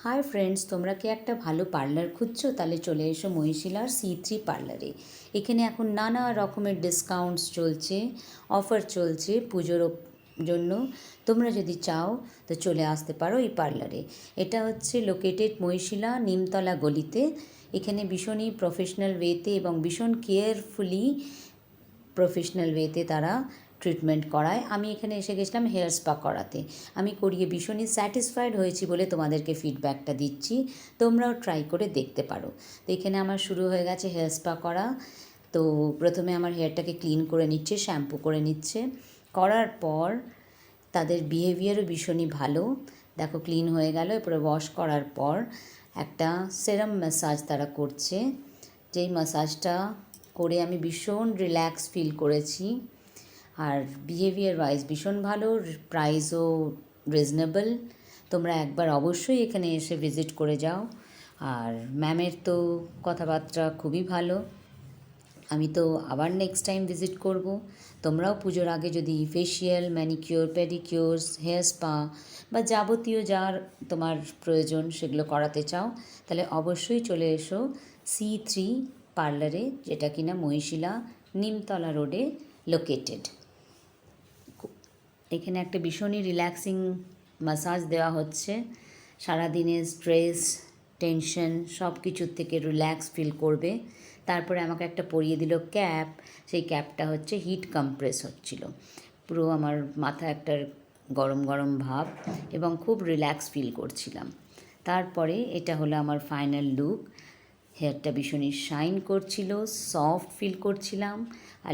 Hi friends, তোমরা কি একটা ভালো পার্লার খুঁজছো? তাহলে চলে এসো মহিশিলার C3 পার্লারে। এখানে এখন নানা রকমের ডিসকাউন্টস চলছে, অফার চলছে পুজোর জন্য। তোমরা যদি চাও তো চলে আসতে পারো এই পার্লারে। এটা হচ্ছে লোকেটেড মহিশিলা নিমতলা গলিতে। এখানে ভীষণই প্রফেশনাল ওয়েতে এবং ভীষণ কেয়ারফুলি প্রফেশনাল ওয়েতে তারা ট্রিটমেন্ট করায়। আমি এখানে এসে গেছিলাম হেয়ার স্পা করাতে। আমি করিয়ে ভীষণই স্যাটিসফাইড হয়েছি বলে তোমাদেরকে ফিডব্যাকটা দিচ্ছি। তোমরাও ট্রাই করে দেখতে পারো। তো এখানে আমার শুরু হয়ে গেছে হেয়ার স্পা করা। তো প্রথমে আমার হেয়ারটাকে ক্লিন করে নিচ্ছে, শ্যাম্পু করে নিচ্ছে। করার পর তাদের বিহেভিয়ারও ভীষণই ভালো। দেখো ক্লিন হয়ে গেল। এরপরে ওয়াশ করার পর একটা সেরাম ম্যাসাজ তারা করছে, যেই ম্যাসাজটা করে আমি ভীষণ রিল্যাক্স ফিল করেছি। আর বিহেভিয়ার ওয়াইজ ভীষণ ভালো, প্রাইসও রিজনেবল। তোমরা একবার অবশ্যই এখানে এসে ভিজিট করে যাও। আর ম্যামের তো কথাবার্তা খুবই ভালো। আমি তো আবার নেক্সট টাইম ভিজিট করব। তোমরাও পুজোর আগে যদি ফেসিয়াল, ম্যানিকিওর, পেডিকিওরস, হেয়ার স্পা বা যাবতীয় যার তোমার প্রয়োজন সেগুলো করাতে চাও, তাহলে অবশ্যই চলে এসো C3 পার্লারে, যেটা কিনা মহিশিলা নিমতলা রোডে লোকেটেড। এখানে একটা ভীষণই রিল্যাক্সিং ম্যাসাজ দেওয়া হচ্ছে। সারাদিনের স্ট্রেস, টেনশন সব কিছুর থেকে রিল্যাক্স ফিল করবে। তারপরে আমাকে একটা পরিয়ে দিল ক্যাপ। সেই ক্যাপটা হচ্ছে হিট কম্প্রেস হচ্ছিল। পুরো আমার মাথা একটা গরম গরম ভাব এবং খুব রিল্যাক্স ফিল করছিলাম। তারপরে এটা হলো আমার ফাইনাল লুক। হেয়ারটা ভীষণই শাইন করছিল, সফট ফিল করছিলাম। আর